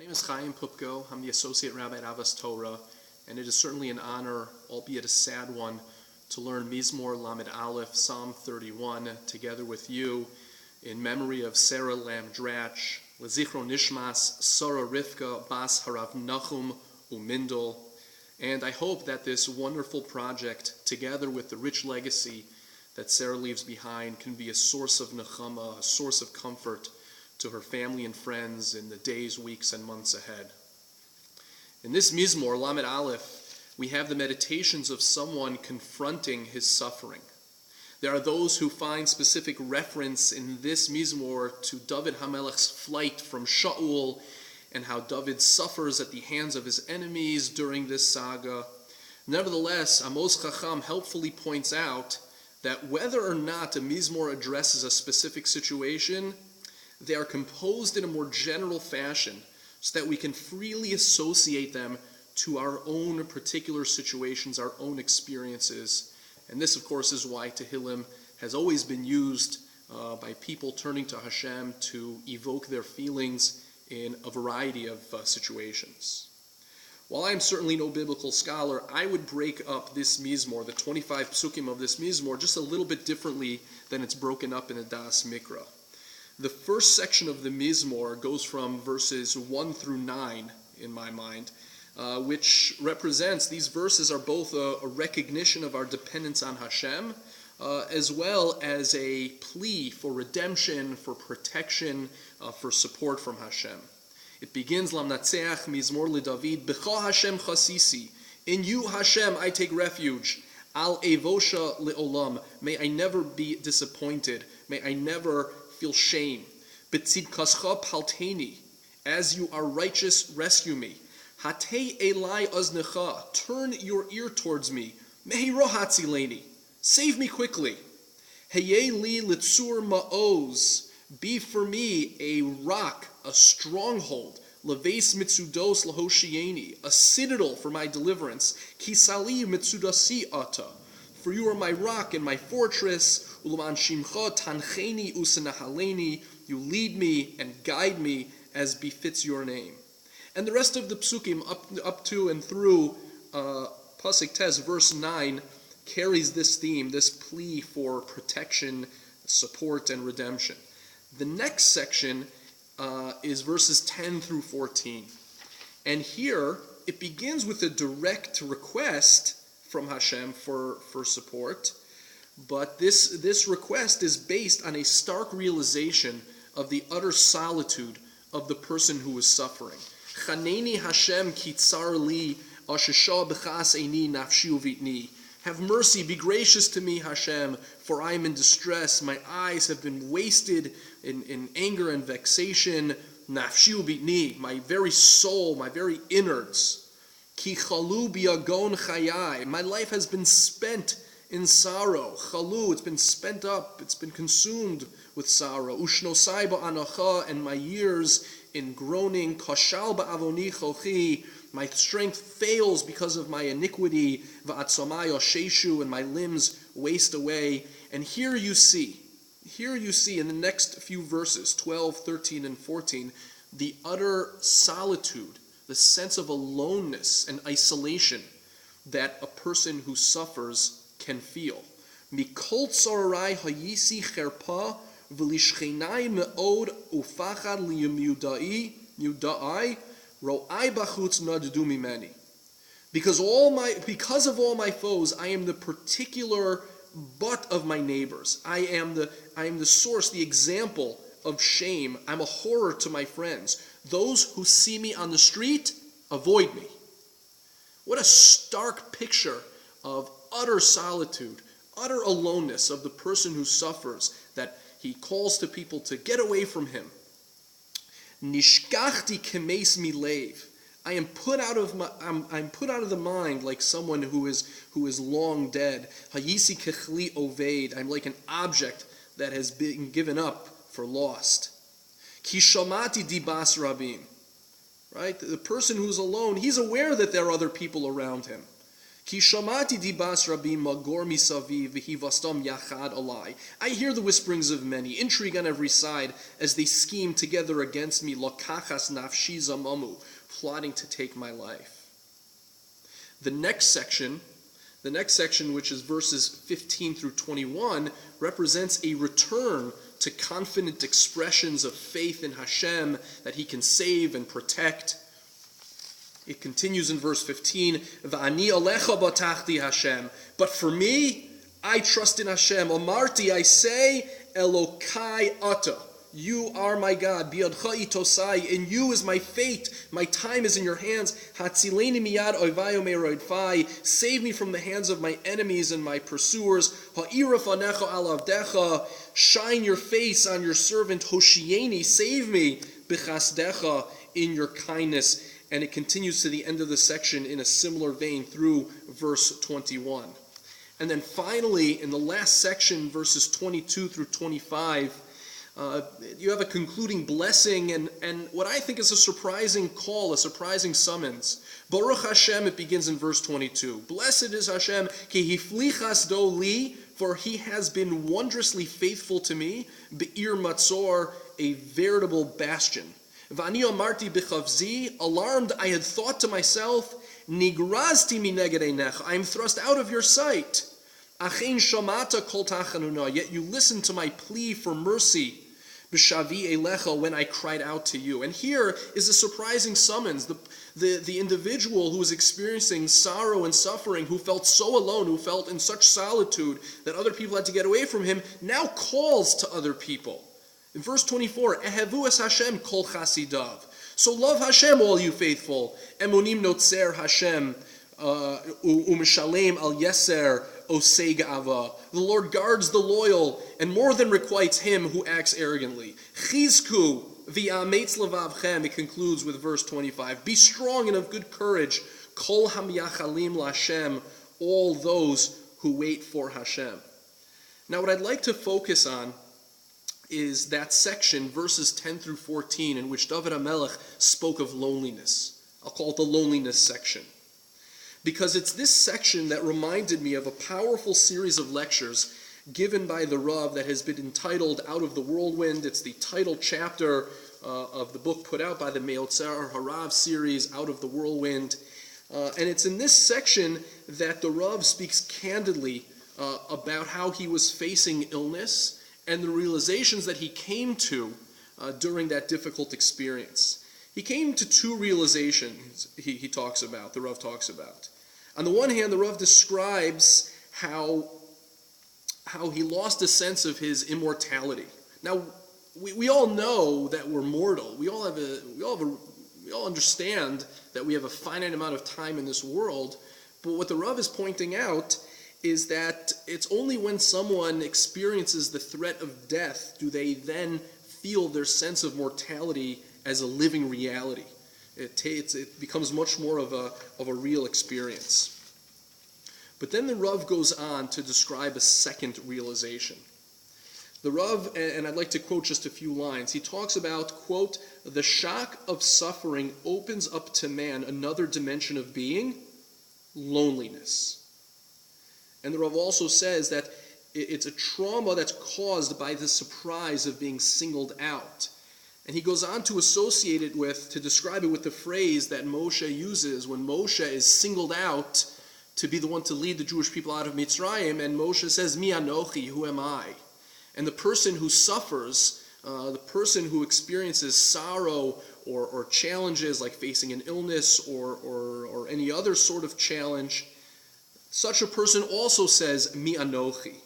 name is Chaim Poupko. I'm the Associate Rabbi at Avos Torah, and it is certainly an honor, albeit a sad one, to learn Mizmor Lamed Aleph, Psalm 31, together with you, in memory of Sarah Lam Drach, Lezichro Nishmas, Sarah Rivka, Bas Harav Nachum Umindel. And I hope that this wonderful project, together with the rich legacy that Sarah leaves behind, can be a source of nechama, a source of comfort to her family and friends in the days, weeks, and months ahead. In this Mizmor, Lamed Aleph, we have the meditations of someone confronting his suffering. There are those who find specific reference in this Mizmor to David HaMelech's flight from Shaul and how David suffers at the hands of his enemies during this saga. Nevertheless, Amos Chacham helpfully points out that whether or not a Mizmor addresses a specific situation, they are composed in a more general fashion so that we can freely associate them to our own particular situations, our own experiences. And this, of course, is why Tehillim has always been used by people turning to Hashem to evoke their feelings in a variety of situations. While I am certainly no biblical scholar, I would break up this Mizmor, the 25 psukim of this Mizmor, just a little bit differently than it's broken up in the Das Mikra. The first section of the Mizmor goes from verses 1 through 9, in my mind, which represents, these verses are both a recognition of our dependence on Hashem, as well as a plea for redemption, for protection, for support from Hashem. It begins, Lamnatseach Mizmor LeDavid, B'cha Hashem chasisi, in you Hashem I take refuge, Al Evosha Le'olam, may I never be disappointed, may I never feel shame. B'tzidkascha palteni, as you are righteous, rescue me. Hatei elai aznecha, turn your ear towards me. Mehiro hatzileni, save me quickly. Heyei li litzur ma'oz, be for me a rock, a stronghold. Leves mitzudos lahoshieni, a citadel for my deliverance. Kisali mitzudasi ata, for you are my rock and my fortress. Uluman shimcha tancheni usenahaleni, you lead me and guide me as befits your name. And the rest of the psukim up to and through Pasuk Tes, verse 9, carries this theme, this plea for protection, support, and redemption. The next section is verses 10 through 14. And here, it begins with a direct request from Hashem for support, but this request is based on a stark realization of the utter solitude of the person who is suffering. Chaneni Hashem kitzar li ashesha b'chas eini nafshi uvitni. Have mercy, be gracious to me, Hashem, for I am in distress. My eyes have been wasted in anger and vexation. Nafshi uvitni, my very soul, my very innards. Ki chalu biagon chayai, my life has been spent in sorrow. Chalu, it's been spent up, it's been consumed with sorrow. Ushnosai ba'anacha, and my years in groaning. Kashal ba'avoni chochi, my strength fails because of my iniquity. Va'atzamai osheshu, and my limbs waste away. And here you see in the next few verses, 12, 13, and 14, the utter solitude, the sense of aloneness and isolation that a person who suffers can feel. Mikol tzorai hayisi cherpa v'lishchenai me'od ufachad liyumudai ro'ai bachutz naddu mimeni. Because of all my foes, I am the particular butt of my neighbors. I am the source, the example of shame. I'm a horror to my friends. Those who see me on the street avoid me. What a stark picture of utter solitude, utter aloneness of the person who suffers, that he calls to people to get away from him. Nishkachti kemes milev, I am put out of the mind like someone who is long dead. Hayisi kechli oved, I'm like an object that has been given up for lost. Kishamati dibas rabim, right? The person who's alone, he's aware that there are other people around him. Ki shamati dibas rabim magor misaviv v'hivastam yachad alai. I hear the whisperings of many, intrigue on every side, as they scheme together against me, lokachas nafshi zamamu, plotting to take my life. The next section, which is verses 15 through 21, represents a return to confident expressions of faith in Hashem, that he can save and protect. It continues in verse 15, V'ani alecha batachti Hashem. But for me, I trust in Hashem. Amarti, I say, Elokai ata. You are my God. Biadcha itosai. In you is my fate. My time is in your hands. Hatzileni miyad oivayo meroidfai. Save me from the hands of my enemies and my pursuers. Ha'ira fanecha alavdecha. Shine your face on your servant. Hoshieni. Save me. B'chasdecha. In your kindness. And it continues to the end of the section in a similar vein through verse 21. And then finally, in the last section, verses 22 through 25, you have a concluding blessing and what I think is a surprising call, a surprising summons. Baruch Hashem, it begins in verse 22. Blessed is Hashem, ki hiflichas do li, for he has been wondrously faithful to me, be'ir matzor, a veritable bastion. V'ani amarti b'chavzi, alarmed, I had thought to myself, nigrazti mineged einecha, I am thrust out of your sight. Achein shamata kol tachanuna, yet you listened to my plea for mercy. B'shavi elecha, when I cried out to you. And here is a surprising summons. The individual who was experiencing sorrow and suffering, who felt so alone, who felt in such solitude that other people had to get away from him, now calls to other people. In verse 24, Ehevu es Hashem kol chasidav. So love Hashem, all you faithful. Emunim notzer Hashem u'mishalem al yeser osei ga'ava. The Lord guards the loyal, and more than requites him who acts arrogantly. Chizku v'yametz levavchem. It concludes with verse 25. Be strong and of good courage. Kol hamyachalim l'Hashem. All those who wait for Hashem. Now what I'd like to focus on is that section, verses 10 through 14, in which David HaMelech spoke of loneliness. I'll call it the loneliness section. Because it's this section that reminded me of a powerful series of lectures given by the Rav that has been entitled Out of the Whirlwind. It's the title chapter of the book put out by the Me'otzar Harav series, Out of the Whirlwind. And it's in this section that the Rav speaks candidly about how he was facing illness and the realizations that he came to during that difficult experience. He came to two realizations he talks about, the Rav talks about. On the one hand, the Rav describes how he lost a sense of his immortality. Now, we all know that we're mortal. We all understand that we have a finite amount of time in this world. But what the Rav is pointing out is that it's only when someone experiences the threat of death do they then feel their sense of mortality as a living reality. It becomes much more of a real experience. But then the Rav goes on to describe a second realization. The Rav, and I'd like to quote just a few lines, he talks about, quote, the shock of suffering opens up to man another dimension of being, loneliness. And the Rav also says that it's a trauma that's caused by the surprise of being singled out. And he goes on to associate it to describe it with the phrase that Moshe uses when Moshe is singled out to be the one to lead the Jewish people out of Mitzrayim, and Moshe says, Mi anochi, who am I? And the person who suffers, the person who experiences sorrow or challenges like facing an illness or any other sort of challenge, such a person also says, Mi anochi.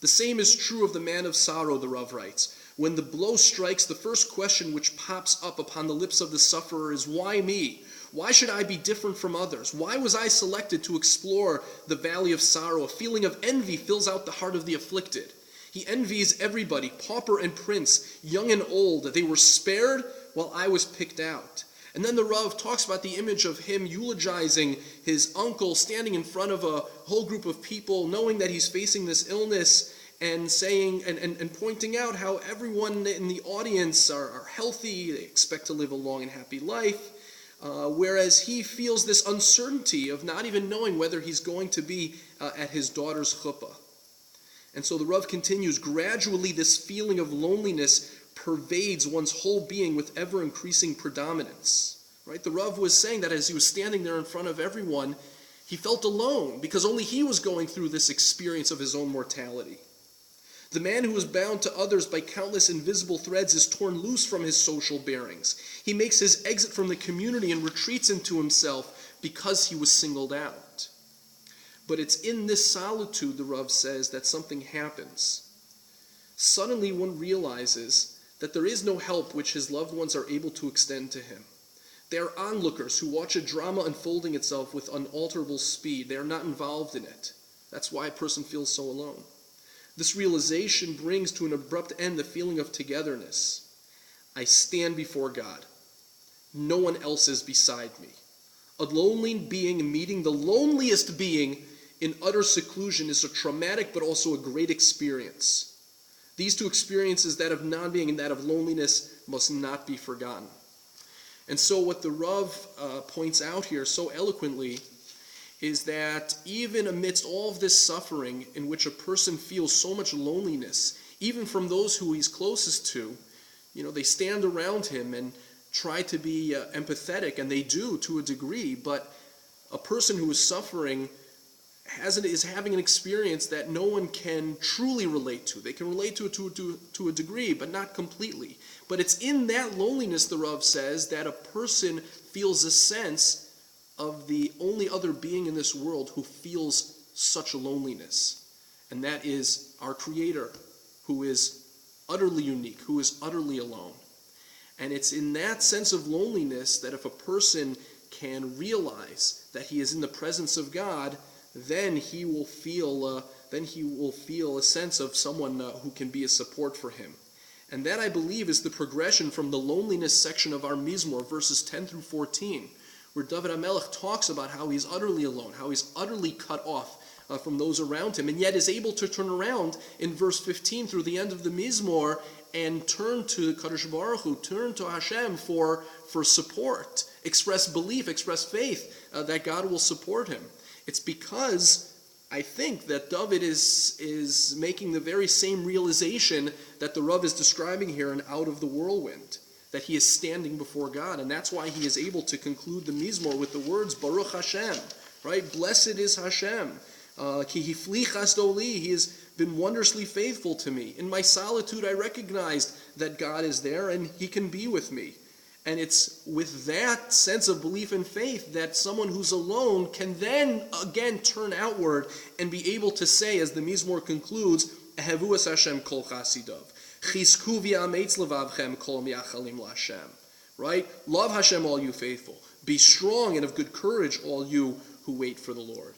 The same is true of the man of sorrow, the Rav writes. When the blow strikes, the first question which pops up upon the lips of the sufferer is, why me? Why should I be different from others? Why was I selected to explore the valley of sorrow? A feeling of envy fills out the heart of the afflicted. He envies everybody, pauper and prince, young and old. They were spared while I was picked out. And then the Rav talks about the image of him eulogizing his uncle, standing in front of a whole group of people, knowing that he's facing this illness, and saying and pointing out how everyone in the audience are healthy, they expect to live a long and happy life. whereas he feels this uncertainty of not even knowing whether he's going to be at his daughter's chuppah. And so the Rav continues, gradually this feeling of loneliness pervades one's whole being with ever-increasing predominance. Right? The Rav was saying that as he was standing there in front of everyone, he felt alone because only he was going through this experience of his own mortality. The man who is bound to others by countless invisible threads is torn loose from his social bearings. He makes his exit from the community and retreats into himself because he was singled out. But it's in this solitude, the Rav says, that something happens. Suddenly one realizes that there is no help which his loved ones are able to extend to him. They are onlookers who watch a drama unfolding itself with unalterable speed. They are not involved in it. That's why a person feels so alone. This realization brings to an abrupt end the feeling of togetherness. I stand before God. No one else is beside me. A lonely being meeting the loneliest being in utter seclusion is a traumatic but also a great experience. These two experiences, that of non-being and that of loneliness, must not be forgotten. And so what the Rav points out here so eloquently is that even amidst all of this suffering in which a person feels so much loneliness, even from those who he's closest to, they stand around him and try to be empathetic, and they do to a degree, but a person who is suffering is having an experience that no one can truly relate to. They can relate to it to a degree, but not completely. But it's in that loneliness, the Rav says, that a person feels a sense of the only other being in this world who feels such a loneliness. And that is our Creator, who is utterly unique, who is utterly alone. And it's in that sense of loneliness that if a person can realize that he is in the presence of God, then he will feel a sense of someone who can be a support for him. And that, I believe, is the progression from the loneliness section of our Mizmor, verses 10 through 14, where David HaMelech talks about how he's utterly alone, how he's utterly cut off from those around him, and yet is able to turn around in verse 15 through the end of the Mizmor and turn to Kadosh Baruch Hu, turn to Hashem for support, express belief, express faith that God will support him. It's because I think that David is making the very same realization that the Rav is describing here in Out of the Whirlwind, that he is standing before God, and that's why he is able to conclude the Mizmor with the words Baruch Hashem, right? Blessed is Hashem. Ki hifli chasdo li. He has been wondrously faithful to me. In my solitude, I recognized that God is there and he can be with me. And it's with that sense of belief and faith that someone who's alone can then again turn outward and be able to say, as the Mizmor concludes, Ehevu es Hashem kol chasidav. Chizku v'yameitz levavchem kol miachalim l'Hashem. Right? Love Hashem, all you faithful. Be strong and of good courage, all you who wait for the Lord.